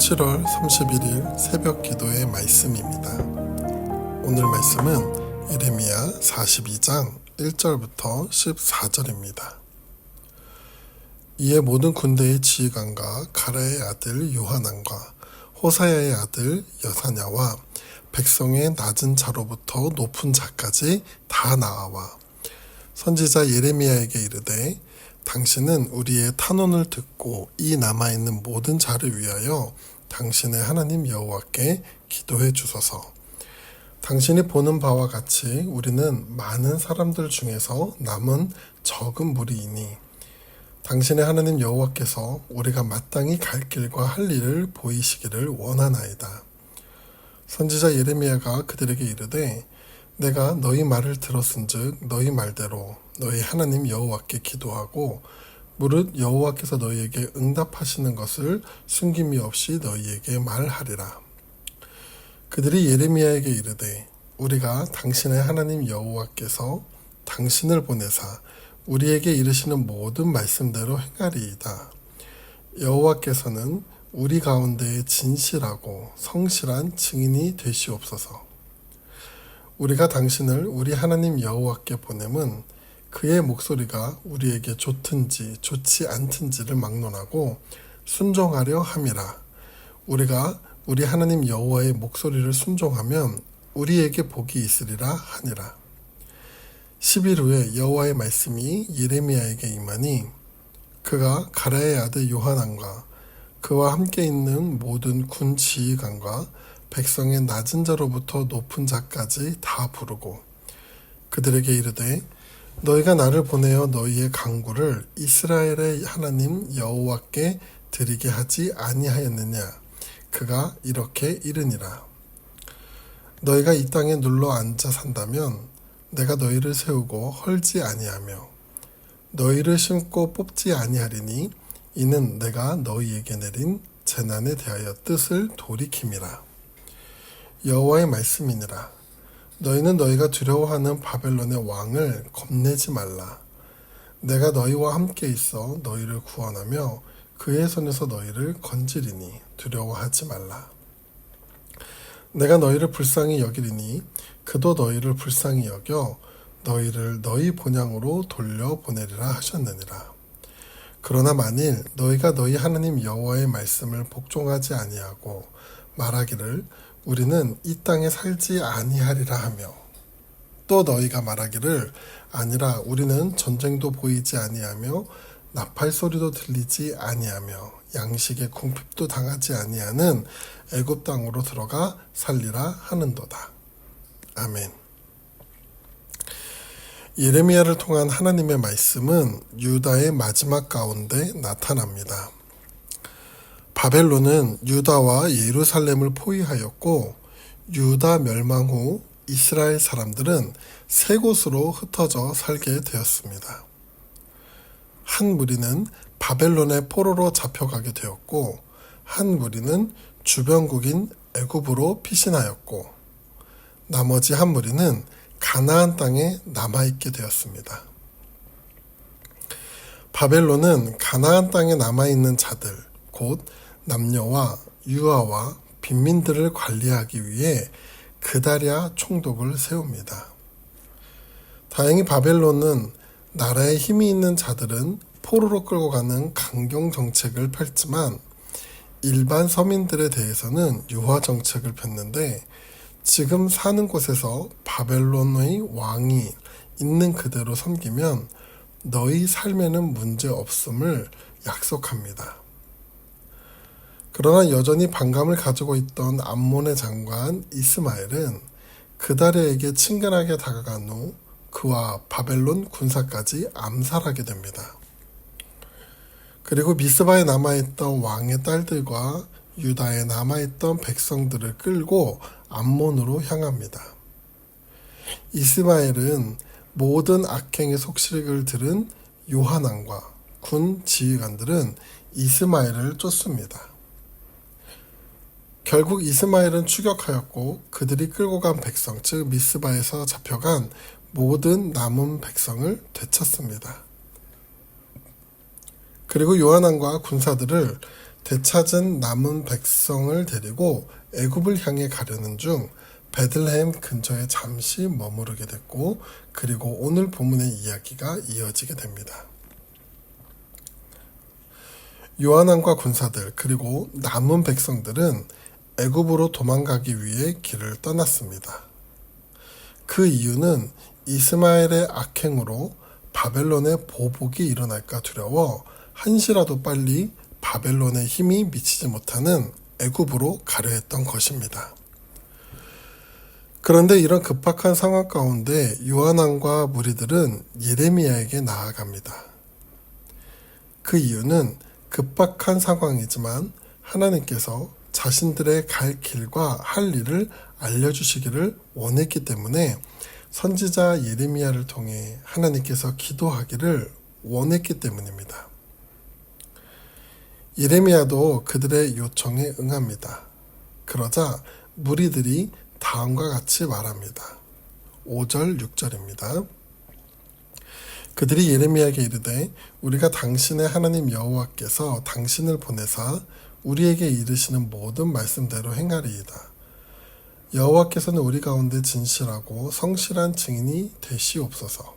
7월 31일 새벽 기도의 말씀입니다. 오늘 말씀은 예레미야 42장 1절부터 14절입니다. 이에 모든 군대의 지휘관과 가랴의 아들 요하난과 호사야의 아들 여사냐와 백성의 낮은 자로부터 높은 자까지 다 나아와 선지자 예레미야에게 이르되 당신은 우리의 탄원을 듣고 이 남아있는 모든 자를 위하여 당신의 하나님 여호와께 기도해 주소서. 당신이 보는 바와 같이 우리는 많은 사람들 중에서 남은 적은 무리이니 당신의 하나님 여호와께서 우리가 마땅히 갈 길과 할 일을 보이시기를 원하나이다. 선지자 예레미야가 그들에게 이르되 내가 너희 말을 들었은즉 너희 말대로 너희 하나님 여호와께 기도하고 무릇 여호와께서 너희에게 응답하시는 것을 숨김이 없이 너희에게 말하리라. 그들이 예레미야에게 이르되 우리가 당신의 하나님 여호와께서 당신을 보내사 우리에게 이르시는 모든 말씀대로 행하리이다. 여호와께서는 우리 가운데에 진실하고 성실한 증인이 되시옵소서. 우리가 당신을 우리 하나님 여호와께 보냄은 그의 목소리가 우리에게 좋든지 좋지 않든지를 막론하고 순종하려 함이라. 우리가 우리 하나님 여호와의 목소리를 순종하면 우리에게 복이 있으리라 하니라. 10일 후에 여호와의 말씀이 예레미야에게 임하니 그가 가랴의 아들 요하난과 그와 함께 있는 모든 군 지휘관과 백성의 낮은 자로부터 높은 자까지 다 부르고 그들에게 이르되 너희가 나를 보내어 너희의 간구를 이스라엘의 하나님 여호와께 드리게 하지 아니하였느냐. 그가 이렇게 이르니라. 너희가 이 땅에 눌러 앉아 산다면 내가 너희를 세우고 헐지 아니하며 너희를 심고 뽑지 아니하리니 이는 내가 너희에게 내린 재난에 대하여 뜻을 돌이킴이라. 여호와의 말씀이니라. 너희는 너희가 두려워하는 바벨론의 왕을 겁내지 말라. 내가 너희와 함께 있어 너희를 구원하며 그의 손에서 너희를 건지리니 두려워하지 말라. 내가 너희를 불쌍히 여기리니 그도 너희를 불쌍히 여겨 너희를 너희 본향으로 돌려보내리라 하셨느니라. 그러나 만일 너희가 너희 하나님 여호와의 말씀을 복종하지 아니하고 말하기를 우리는 이 땅에 살지 아니하리라 하며 또 너희가 말하기를 아니라 우리는 전쟁도 보이지 아니하며 나팔 소리도 들리지 아니하며 양식의 궁핍도 당하지 아니하는 애굽 땅으로 들어가 살리라 하는도다. 아멘. 예레미야를 통한 하나님의 말씀은 유다의 마지막 가운데 나타납니다. 바벨론은 유다와 예루살렘을 포위하였고 유다 멸망 후 이스라엘 사람들은 세 곳으로 흩어져 살게 되었습니다. 한 무리는 바벨론의 포로로 잡혀가게 되었고 한 무리는 주변국인 애굽으로 피신하였고 나머지 한 무리는 가나안 땅에 남아있게 되었습니다. 바벨론은 가나안 땅에 남아있는 자들 곧 남녀와 유아와 빈민들을 관리하기 위해 그다랴 총독을 세웁니다. 다행히 바벨론은 나라에 힘이 있는 자들은 포로로 끌고 가는 강경 정책을 펼지만 일반 서민들에 대해서는 유화 정책을 폈는데 지금 사는 곳에서 바벨론의 왕이 있는 그대로 섬기면 너희 삶에는 문제 없음을 약속합니다. 그러나 여전히 반감을 가지고 있던 암몬의 장관 이스마엘은 그다랴에게 친근하게 다가간 후 그와 바벨론 군사까지 암살하게 됩니다. 그리고 미스바에 남아있던 왕의 딸들과 유다에 남아있던 백성들을 끌고 암몬으로 향합니다. 이스마엘은 모든 악행의 속식을 들은 요하난과 군 지휘관들은 이스마엘을 쫓습니다. 결국 이스마엘은 추격하였고 그들이 끌고 간 백성 즉 미스바에서 잡혀간 모든 남은 백성을 되찾습니다. 그리고 요하난과 군사들을 되찾은 남은 백성을 데리고 애굽을 향해 가려는 중 베들레헴 근처에 잠시 머무르게 됐고, 그리고 오늘 본문의 이야기가 이어지게 됩니다. 요한왕과 군사들 그리고 남은 백성들은 애굽으로 도망가기 위해 길을 떠났습니다. 그 이유는 이스마엘의 악행으로 바벨론의 보복이 일어날까 두려워 한시라도 빨리 바벨론의 힘이 미치지 못하는 애굽으로 가려 했던 것입니다. 그런데 이런 급박한 상황 가운데 요한왕과 무리들은 예레미야에게 나아갑니다. 그 이유는 급박한 상황이지만 하나님께서 자신들의 갈 길과 할 일을 알려주시기를 원했기 때문에 선지자 예레미야를 통해 하나님께서 기도하기를 원했기 때문입니다. 예레미야도 그들의 요청에 응합니다. 그러자 무리들이 다음과 같이 말합니다. 5절, 6절입니다. 그들이 예레미야에게 이르되 우리가 당신의 하나님 여호와께서 당신을 보내사 우리에게 이르시는 모든 말씀대로 행하리이다. 여호와께서는 우리 가운데 진실하고 성실한 증인이 되시옵소서.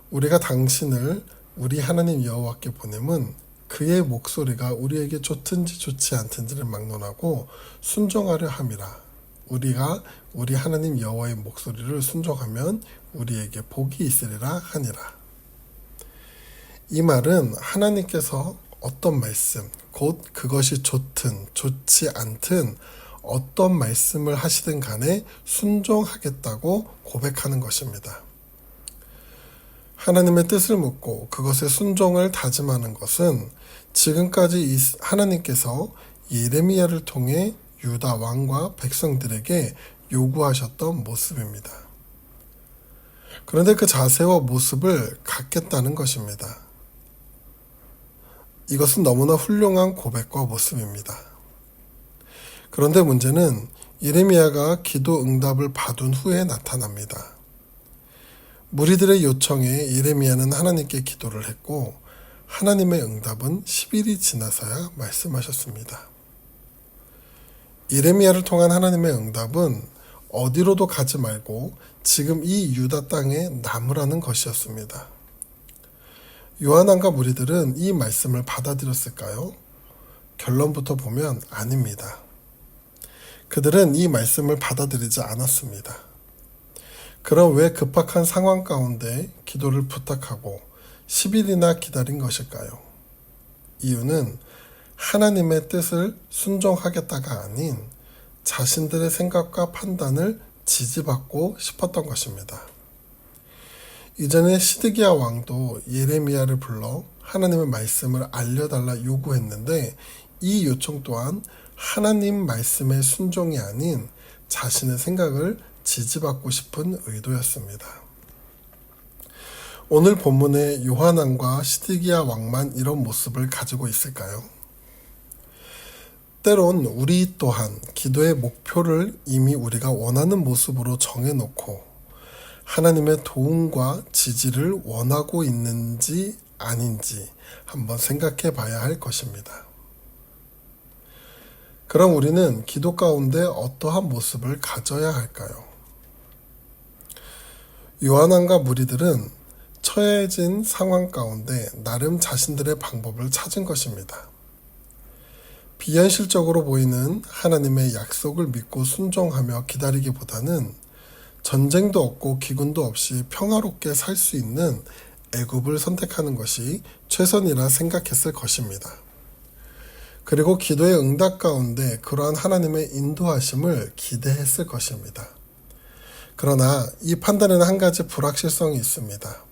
우리가 당신을 우리 하나님 여호와께 보냄은 그의 목소리가 우리에게 좋든지 좋지 않든지를 막론하고 순종하려 함이라. 우리가 우리 하나님 여호와의 목소리를 순종하면 우리에게 복이 있으리라 하니라. 이 말은 하나님께서 어떤 말씀, 곧 그것이 좋든 좋지 않든 어떤 말씀을 하시든 간에 순종하겠다고 고백하는 것입니다. 하나님의 뜻을 묻고 그것에 순종을 다짐하는 것은 지금까지 하나님께서 예레미야를 통해 유다 왕과 백성들에게 요구하셨던 모습입니다. 그런데 그 자세와 모습을 갖겠다는 것입니다. 이것은 너무나 훌륭한 고백과 모습입니다. 그런데 문제는 예레미야가 기도 응답을 받은 후에 나타납니다. 무리들의 요청에 예레미야는 하나님께 기도를 했고 하나님의 응답은 10일이 지나서야 말씀하셨습니다. 예레미야를 통한 하나님의 응답은 어디로도 가지 말고 지금 이 유다 땅에 남으라는 것이었습니다. 요한왕과 무리들은 이 말씀을 받아들였을까요? 결론부터 보면 아닙니다. 그들은 이 말씀을 받아들이지 않았습니다. 그럼 왜 급박한 상황 가운데 기도를 부탁하고 10일이나 기다린 것일까요? 이유는 하나님의 뜻을 순종하겠다가 아닌 자신들의 생각과 판단을 지지받고 싶었던 것입니다. 이전에 시드기야 왕도 예레미야를 불러 하나님의 말씀을 알려달라 요구했는데 이 요청 또한 하나님 말씀의 순종이 아닌 자신의 생각을 지지받고 싶은 의도였습니다. 오늘 본문의 요한왕과 시드기야 왕만 이런 모습을 가지고 있을까요? 때론 우리 또한 기도의 목표를 이미 우리가 원하는 모습으로 정해놓고 하나님의 도움과 지지를 원하고 있는지 아닌지 한번 생각해 봐야 할 것입니다. 그럼 우리는 기도 가운데 어떠한 모습을 가져야 할까요? 요한왕과 무리들은 처해진 상황 가운데 나름 자신들의 방법을 찾은 것입니다. 비현실적으로 보이는 하나님의 약속을 믿고 순종하며 기다리기보다는 전쟁도 없고 기근도 없이 평화롭게 살 수 있는 애굽을 선택하는 것이 최선이라 생각했을 것입니다. 그리고 기도의 응답 가운데 그러한 하나님의 인도하심을 기대했을 것입니다. 그러나 이 판단에는 한 가지 불확실성이 있습니다.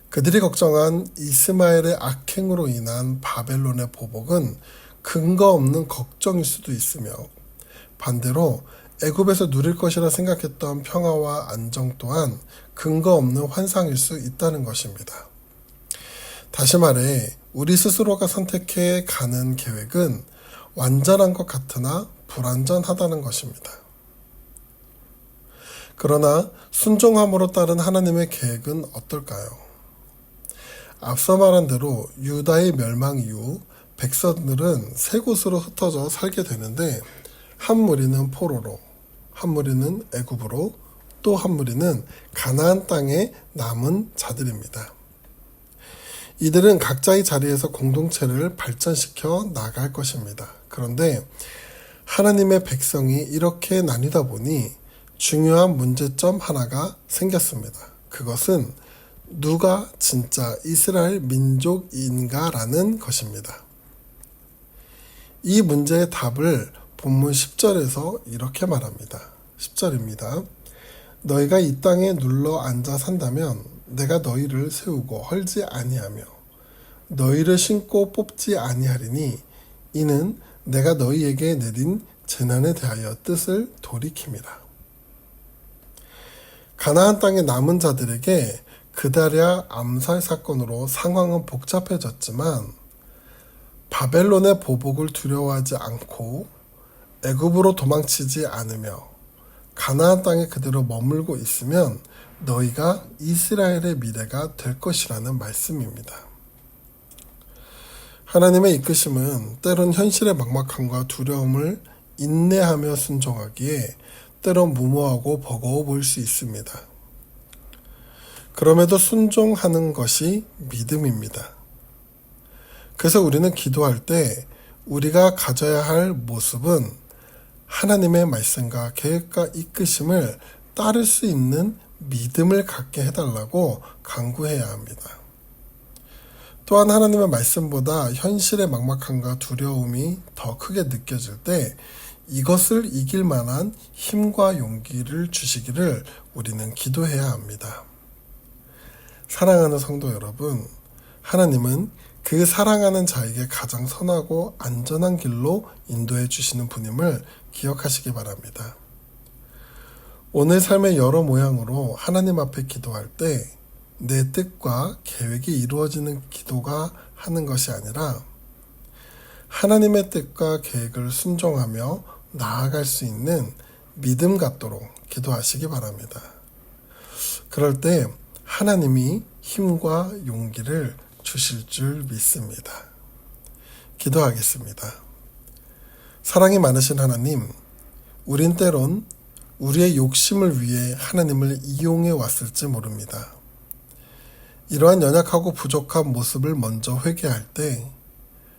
그들이 걱정한 이스마엘의 악행으로 인한 바벨론의 보복은 근거 없는 걱정일 수도 있으며 반대로 애굽에서 누릴 것이라 생각했던 평화와 안정 또한 근거 없는 환상일 수 있다는 것입니다. 다시 말해 우리 스스로가 선택해 가는 계획은 완전한 것 같으나 불완전하다는 것입니다. 그러나 순종함으로 따른 하나님의 계획은 어떨까요? 앞서 말한 대로 유다의 멸망 이후 백성들은 세 곳으로 흩어져 살게 되는데 한 무리는 포로로, 한 무리는 애굽으로, 또 한 무리는 가나안 땅에 남은 자들입니다. 이들은 각자의 자리에서 공동체를 발전시켜 나갈 것입니다. 그런데 하나님의 백성이 이렇게 나뉘다 보니 중요한 문제점 하나가 생겼습니다. 그것은 누가 진짜 이스라엘 민족인가라는 것입니다. 이 문제의 답을 본문 10절에서 이렇게 말합니다. 10절입니다. 너희가 이 땅에 눌러 앉아 산다면 내가 너희를 세우고 헐지 아니하며 너희를 신고 뽑지 아니하리니 이는 내가 너희에게 내린 재난에 대하여 뜻을 돌이킴이라. 가나안 땅의 남은 자들에게 그다랴 암살 사건으로 상황은 복잡해졌지만 바벨론의 보복을 두려워하지 않고 애굽으로 도망치지 않으며 가나안 땅에 그대로 머물고 있으면 너희가 이스라엘의 미래가 될 것이라는 말씀입니다. 하나님의 이끄심은 때론 현실의 막막함과 두려움을 인내하며 순종하기에 때론 무모하고 버거워 보일 수 있습니다. 그럼에도 순종하는 것이 믿음입니다. 그래서 우리는 기도할 때 우리가 가져야 할 모습은 하나님의 말씀과 계획과 이끄심을 따를 수 있는 믿음을 갖게 해달라고 간구해야 합니다. 또한 하나님의 말씀보다 현실의 막막함과 두려움이 더 크게 느껴질 때 이것을 이길 만한 힘과 용기를 주시기를 우리는 기도해야 합니다. 사랑하는 성도 여러분, 하나님은 그 사랑하는 자에게 가장 선하고 안전한 길로 인도해 주시는 분임을 기억하시기 바랍니다. 오늘 삶의 여러 모양으로 하나님 앞에 기도할 때 내 뜻과 계획이 이루어지는 기도가 하는 것이 아니라 하나님의 뜻과 계획을 순종하며 나아갈 수 있는 믿음 갖도록 기도하시기 바랍니다. 그럴 때 하나님이 힘과 용기를 주실 줄 믿습니다. 기도하겠습니다. 사랑이 많으신 하나님, 우린 때론 우리의 욕심을 위해 하나님을 이용해 왔을지 모릅니다. 이러한 연약하고 부족한 모습을 먼저 회개할 때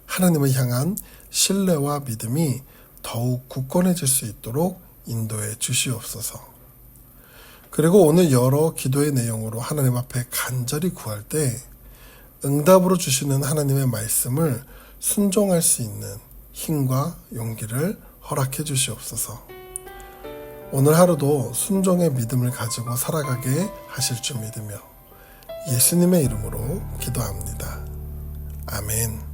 하나님을 향한 신뢰와 믿음이 더욱 굳건해질 수 있도록 인도해 주시옵소서. 그리고 오늘 여러 기도의 내용으로 하나님 앞에 간절히 구할 때 응답으로 주시는 하나님의 말씀을 순종할 수 있는 힘과 용기를 허락해 주시옵소서. 오늘 하루도 순종의 믿음을 가지고 살아가게 하실 줄 믿으며 예수님의 이름으로 기도합니다. 아멘.